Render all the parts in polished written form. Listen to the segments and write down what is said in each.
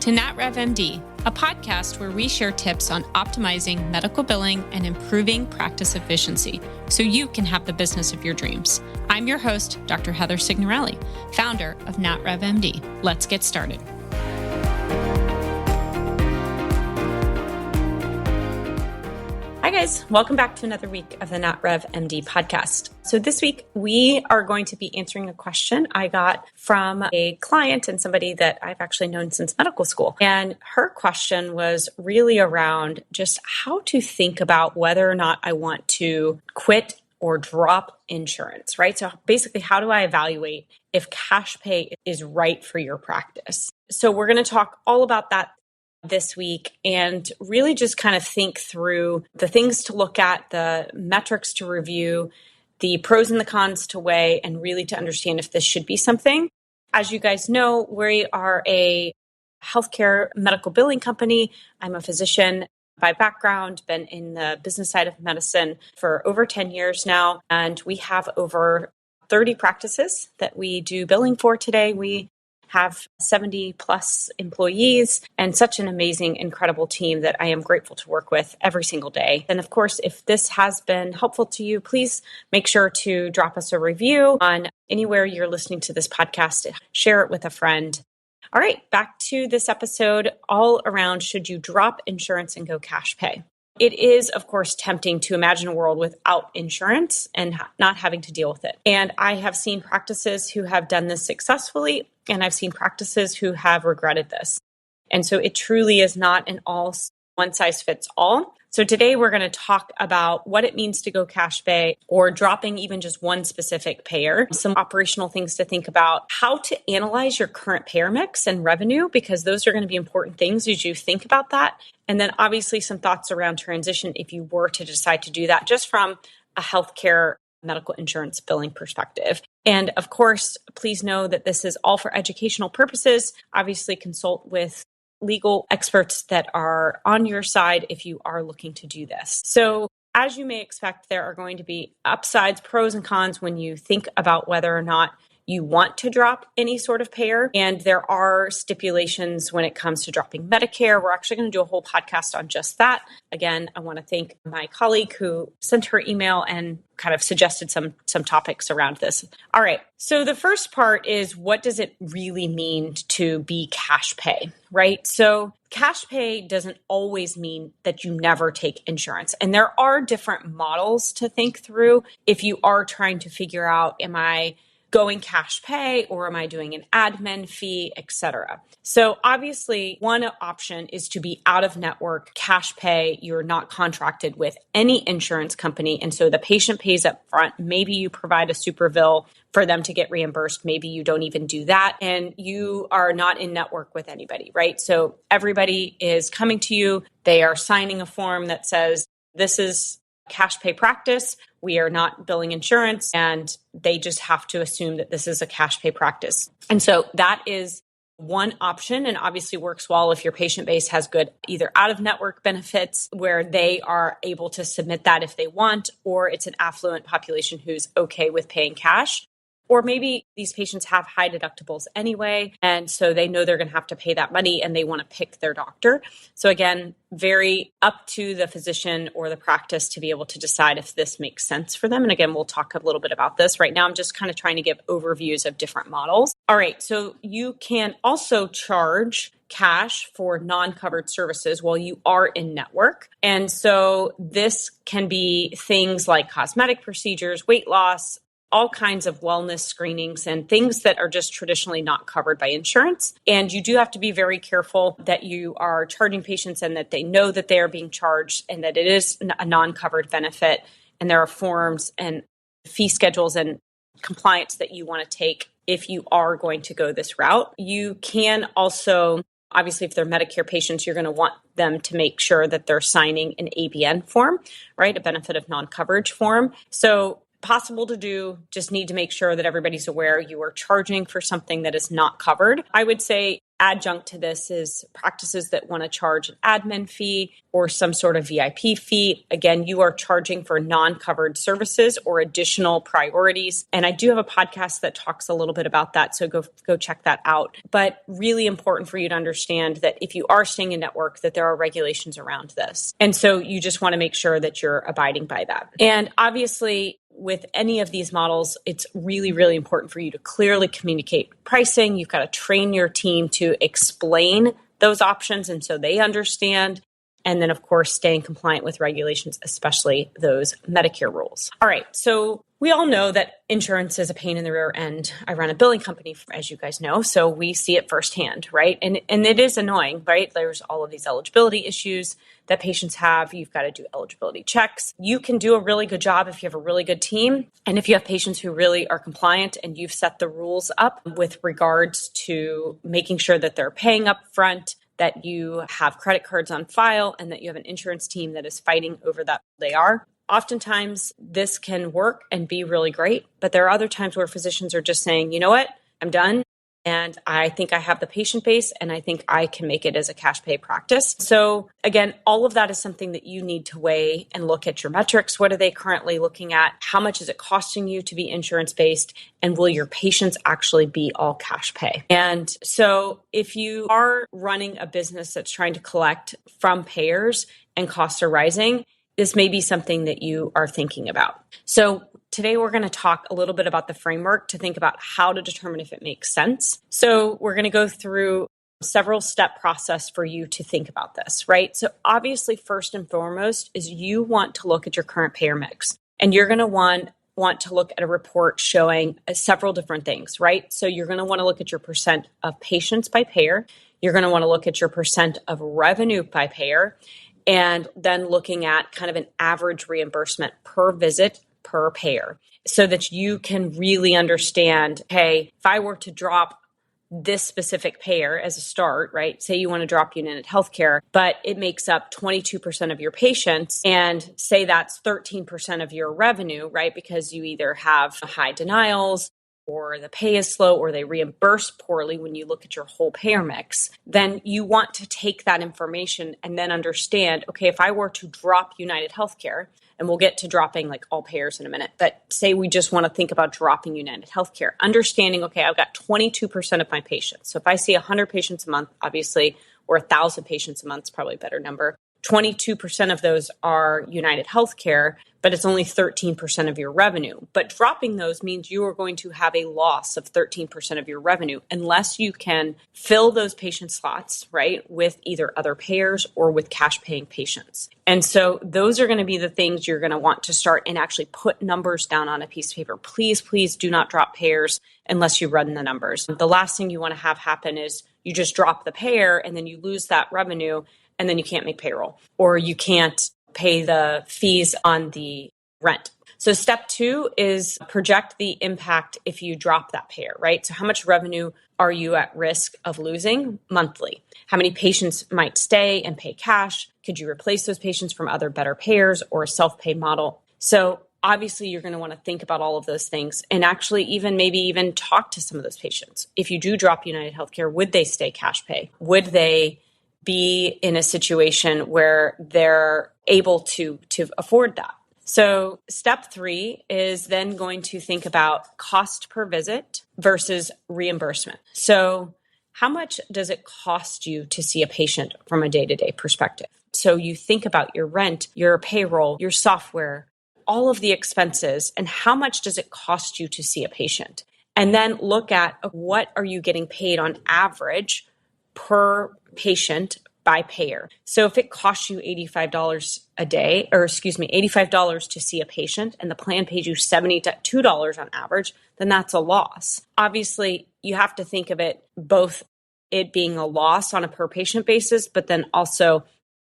to NatRevMD, a podcast where we share tips on optimizing medical billing and improving practice efficiency so you can have the business of your dreams. I'm your host, Dr. Heather Signorelli, founder of NatRevMD. Let's get started. Hi guys, welcome back to another week of the NatRevMD podcast. So this week we are going to be answering a question I got from a client and somebody that I've actually known since medical school. And her question was really around just how to think about whether or not I want to quit or drop insurance, right? So basically, how do I evaluate if cash pay is right for your practice? So we're going to talk all about that this week and really just kind of think through the things to look at, the metrics to review, the pros and the cons to weigh, and really to understand if this should be something. As you guys know, we are a healthcare medical billing company. I'm a physician by background, been in the business side of medicine for over 10 years now, and we have over 30 practices that we do billing for today. We have 70 plus employees and such an amazing, incredible team that I am grateful to work with every single day. And of course, if this has been helpful to you, please make sure to drop us a review on anywhere you're listening to this podcast. Share it with a friend. All right, back to this episode all around should you drop insurance and go cash pay? It is, of course, tempting to imagine a world without insurance and not having to deal with it. And I have seen practices who have done this successfully, and I've seen practices who have regretted this. And so it truly is not an all one size fits all. So today we're going to talk about what it means to go cash pay or dropping even just one specific payer, some operational things to think about, how to analyze your current payer mix and revenue, because those are going to be important things as you think about that. And then obviously some thoughts around transition if you were to decide to do that just from a healthcare medical insurance billing perspective. And of course, please know that this is all for educational purposes. Obviously consult with legal experts that are on your side if you are looking to do this. So as you may expect, there are going to be upsides, pros and cons when you think about whether or not you want to drop any sort of payer. And there are stipulations when it comes to dropping Medicare. We're actually going to do a whole podcast on just that. Again, I want to thank my colleague who sent her email and kind of suggested some topics around this. All right. So the first part is, what does it really mean to be cash pay, right? So cash pay doesn't always mean that you never take insurance. And there are different models to think through if you are trying to figure out, am I going cash pay or am I doing an admin fee, etc. So obviously one option is to be out of network cash pay. You're not contracted with any insurance company. And so the patient pays up front. Maybe you provide a super bill for them to get reimbursed. Maybe you don't even do that. And you are not in network with anybody, right? So everybody is coming to you. They are signing a form that says, this is cash pay practice. We are not billing insurance, and they just have to assume that this is a cash pay practice. And so that is one option, and obviously works well if your patient base has good either out of network benefits where they are able to submit that if they want, or it's an affluent population who's okay with paying cash. Or maybe these patients have high deductibles anyway, and so they know they're going to have to pay that money and they want to pick their doctor. So again, very up to the physician or the practice to be able to decide if this makes sense for them. And again, we'll talk a little bit about this. Right now, I'm just kind of trying to give overviews of different models. All right, so you can also charge cash for non-covered services while you are in network. And so this can be things like cosmetic procedures, weight loss, all kinds of wellness screenings and things that are just traditionally not covered by insurance. And you do have to be very careful that you are charging patients and that they know that they are being charged and that it is a non-covered benefit. And there are forms and fee schedules and compliance that you want to take if you are going to go this route. You can also, obviously, if they're Medicare patients, you're going to want them to make sure that they're signing an ABN form, right? A benefit of non-coverage form. So possible to do, just need to make sure that everybody's aware you are charging for something that is not covered. I would say Adjunct to this is practices that want to charge an admin fee or some sort of VIP fee. Again, you are charging for non-covered services or additional priorities. And I do have a podcast that talks a little bit about that, so go check that out. But really important for you to understand that if you are staying in network, that there are regulations around this. And so you just want to make sure that you're abiding by that. And obviously, with any of these models, it's really, really important for you to clearly communicate pricing. You've got to train your team to explain those options, and so they understand. And then, of course, staying compliant with regulations, especially those Medicare rules. All right. So we all know that insurance is a pain in the rear end. I run a billing company, as you guys know, so we see it firsthand, right? And it is annoying, right? There's all of these eligibility issues that patients have. You've got to do eligibility checks. You can do a really good job if you have a really good team. And if you have patients who really are compliant and you've set the rules up with regards to making sure that they're paying up front, that you have credit cards on file, and that you have an insurance team that is fighting over that they are. Oftentimes, this can work and be really great, but there are other times where physicians are just saying, you know what, I'm done. And I think I have the patient base and I think I can make it as a cash pay practice. So again, all of that is something that you need to weigh and look at your metrics. What are they currently looking at? How much is it costing you to be insurance based? And will your patients actually be all cash pay? And so if you are running a business that's trying to collect from payers and costs are rising, this may be something that you are thinking about. So today we're going to talk a little bit about the framework to think about how to determine if it makes sense. So we're going to go through several step process for you to think about this, right? So obviously, first and foremost is you want to look at your current payer mix, and you're going to want to look at a report showing several different things, right? So you're going to want to look at your percent of patients by payer. You're going to want to look at your percent of revenue by payer, and then looking at kind of an average reimbursement per visit per payer, so that you can really understand, hey, if I were to drop this specific payer as a start, right? Say you want to drop United Healthcare, but it makes up 22% of your patients, and say that's 13% of your revenue, right? Because you either have high denials, or the pay is slow, or they reimburse poorly when you look at your whole payer mix, then you want to take that information and then understand, okay, if I were to drop United Healthcare, and we'll get to dropping like all payers in a minute, but say we just want to think about dropping United Healthcare, understanding, okay, I've got 22% of my patients. So if I see 100 patients a month, obviously, or 1,000 patients a month is probably a better number, 22% of those are United Healthcare, but it's only 13% of your revenue. But dropping those means you are going to have a loss of 13% of your revenue unless you can fill those patient slots, right, with either other payers or with cash paying patients. And so those are going to be the things you're going to want to start and actually put numbers down on a piece of paper. Please, please do not drop payers unless you run the numbers. The last thing you want to have happen is you just drop the payer and then you lose that revenue, and then you can't make payroll, or you can't pay the fees on the rent. So step 2 is project the impact if you drop that payer, right? So how much revenue are you at risk of losing monthly? How many patients might stay and pay cash? Could you replace those patients from other better payers or a self-pay model? So obviously, you're going to want to think about all of those things and actually maybe even talk to some of those patients. If you do drop United Healthcare, would they stay cash pay? Would they be in a situation where they're able to afford that? So step 3 is then going to think about cost per visit versus reimbursement. So how much does it cost you to see a patient from a day-to-day perspective? So you think about your rent, your payroll, your software, all of the expenses, and how much does it cost you to see a patient? And then look at what are you getting paid on average per patient by payer. So if it costs you $85 a day, $85 to see a patient, and the plan pays you $72 on average, then that's a loss. Obviously, you have to think of it both it being a loss on a per patient basis, but then also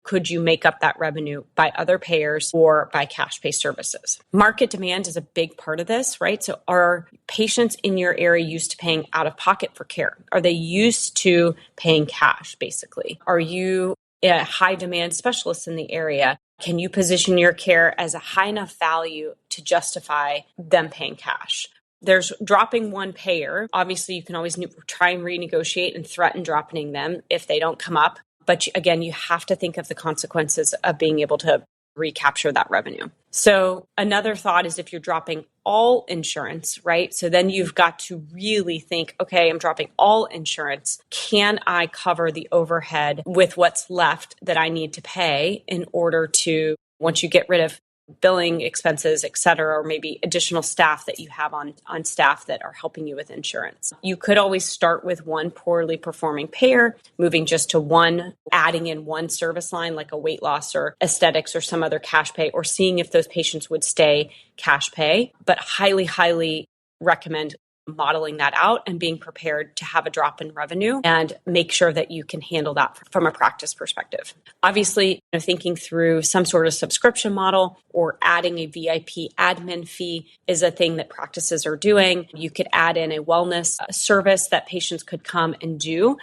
could you make up that revenue by other payers or by cash pay services? Market demand is a big part of this, right? So are patients in your area used to paying out of pocket for care? Are they used to paying cash, basically? Are you a high demand specialist in the area? Can you position your care as a high enough value to justify them paying cash? there's dropping one payer. Obviously, you can always try and renegotiate and threaten dropping them if they don't come up. But again, you have to think of the consequences of being able to recapture that revenue. So another thought is if you're dropping all insurance, right? So then you've got to really think, okay, I'm dropping all insurance. Can I cover the overhead with what's left that I need to pay in order to, once you get rid of billing expenses, et cetera, or maybe additional staff that you have on staff that are helping you with insurance. You could always start with one poorly performing payer, moving just to one, adding in one service line like a weight loss or aesthetics or some other cash pay, or seeing if those patients would stay cash pay. But highly recommend modeling that out and being prepared to have a drop in revenue and make sure that you can handle that from a practice perspective. Obviously, thinking through some sort of subscription model or adding a VIP admin fee is a thing that practices are doing. You could add in a wellness service that patients could come and do,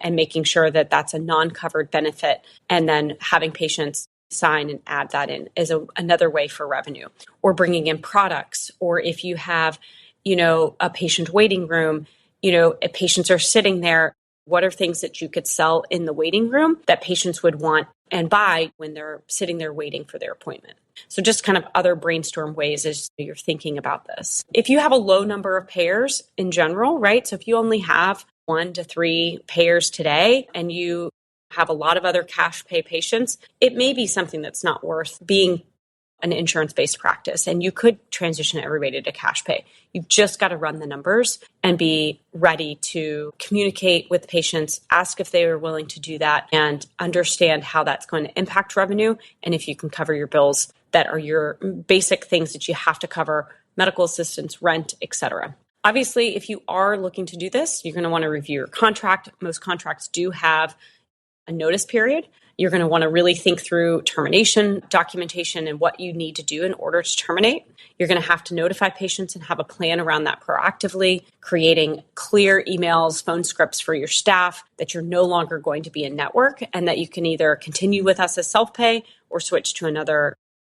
and making sure that that's a non-covered benefit, and then having patients sign and add that in is another way for revenue. Or bringing in products, or if you have a patient waiting room, if patients are sitting there, what are things that you could sell in the waiting room that patients would want and buy when they're sitting there waiting for their appointment? So just kind of other brainstorm ways as you're thinking about this. If you have a low number of payers in general, right? So if you only have 1 to 3 payers today and you have a lot of other cash pay patients, it may be something that's not worth being an insurance-based practice, and you could transition everybody to cash pay. You've just got to run the numbers and be ready to communicate with patients, ask if they are willing to do that, and understand how that's going to impact revenue, and if you can cover your bills that are your basic things that you have to cover, medical assistance, rent, etc. Obviously, if you are looking to do this, you're going to want to review your contract. Most contracts do have a notice period. You're going to want to really think through termination documentation and what you need to do in order to terminate. You're going to have to notify patients and have a plan around that proactively, creating clear emails, phone scripts for your staff that you're no longer going to be in network and that you can either continue with us as self-pay or switch to another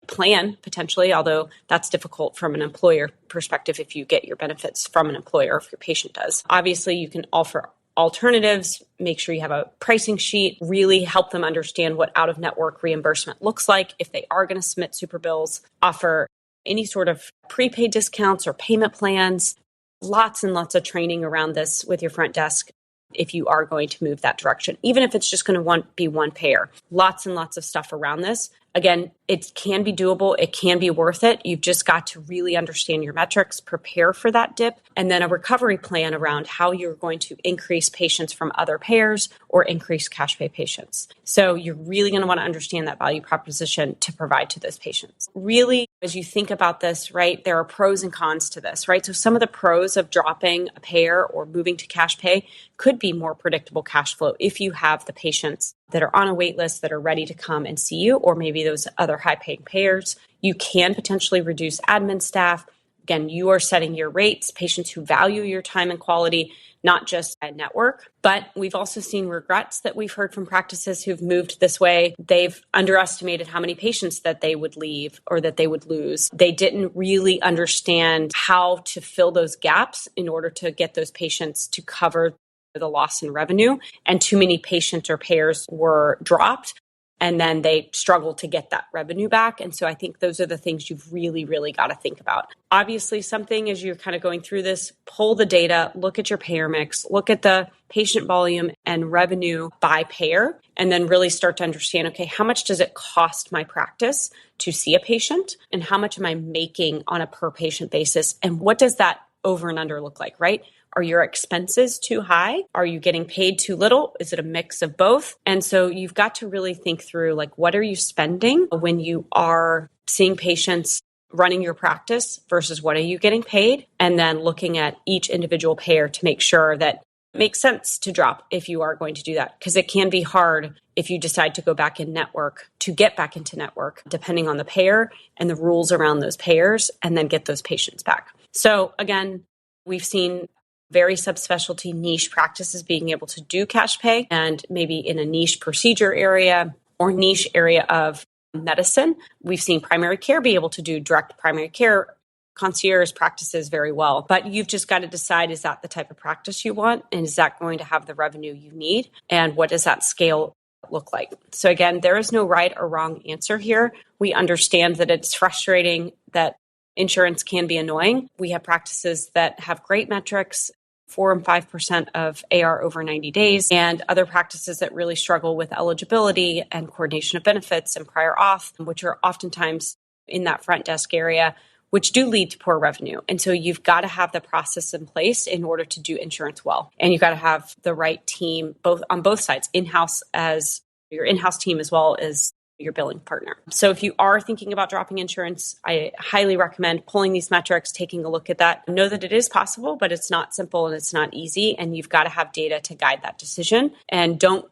plan potentially, although that's difficult from an employer perspective if you get your benefits from an employer or if your patient does. Obviously, you can offer alternatives, make sure you have a pricing sheet, really help them understand what out-of-network reimbursement looks like if they are going to submit super bills, offer any sort of prepaid discounts or payment plans, lots and lots of training around this with your front desk if you are going to move that direction, even if it's just going to be one payer. Lots and lots of stuff around this. Again, it can be doable. It can be worth it. You've just got to really understand your metrics, prepare for that dip, and then a recovery plan around how you're going to increase patients from other payers or increase cash pay patients. So you're really going to want to understand that value proposition to provide to those patients. Really, as you think about this, right, there are pros and cons to this, right? So some of the pros of dropping a payer or moving to cash pay could be more predictable cash flow if you have the patients that are on a wait list that are ready to come and see you, or maybe those other high-paying payers. You can potentially reduce admin staff. Again, you are setting your rates, patients who value your time and quality, not just at network. But we've also seen regrets that we've heard from practices who've moved this way. They've underestimated how many patients that they would leave or that they would lose. They didn't really understand how to fill those gaps in order to get those patients to cover the loss in revenue, and too many patients or payers were dropped, and then they struggled to get that revenue back. And so I think those are the things you've really got to think about. Obviously, something as you're kind of going through this, pull the data, look at your payer mix, look at the patient volume and revenue by payer, and then really start to understand, okay, how much does it cost my practice to see a patient, and how much am I making on a per patient basis, and what does that over and under look like, right? Are your expenses too high? Are you getting paid too little? Is it a mix of both? And so you've got to really think through, like, what are you spending when you are seeing patients running your practice versus what are you getting paid? And then looking at each individual payer to make sure that it makes sense to drop if you are going to do that. Because it can be hard if you decide to go back in network, to get back into network, depending on the payer and the rules around those payers, and then get those patients back. So again, we've seen very subspecialty niche practices being able to do cash pay, and maybe in a niche procedure area or niche area of medicine. We've seen primary care be able to do direct primary care concierge practices very well, but you've just got to decide, is that the type of practice you want? And is that going to have the revenue you need? And what does that scale look like? So again, there is no right or wrong answer here. We understand that it's frustrating that insurance can be annoying. We have practices that have great metrics, 4 and 5% of AR over 90 days, and other practices that really struggle with eligibility and coordination of benefits and prior auth, which are oftentimes in that front desk area, which do lead to poor revenue. And so you've got to have the process in place in order to do insurance well. And you've got to have the right team on both sides, in-house as your in-house team as well as your billing partner. So if you are thinking about dropping insurance, I highly recommend pulling these metrics, taking a look at that. Know that it is possible, but it's not simple and it's not easy. And you've got to have data to guide that decision. And don't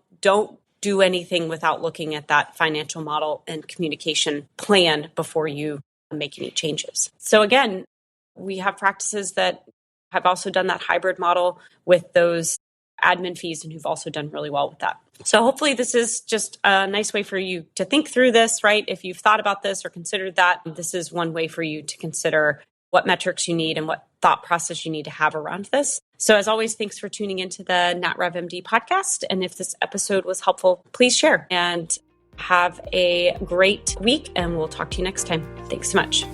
do anything without looking at that financial model and communication plan before you make any changes. So again, we have practices that have also done that hybrid model with those admin fees and who've also done really well with that. So hopefully this is just a nice way for you to think through this, right? If you've thought about this or considered that, this is one way for you to consider what metrics you need and what thought process you need to have around this. So as always, thanks for tuning into the NatRevMD podcast. And if this episode was helpful, please share and have a great week. And we'll talk to you next time. Thanks so much.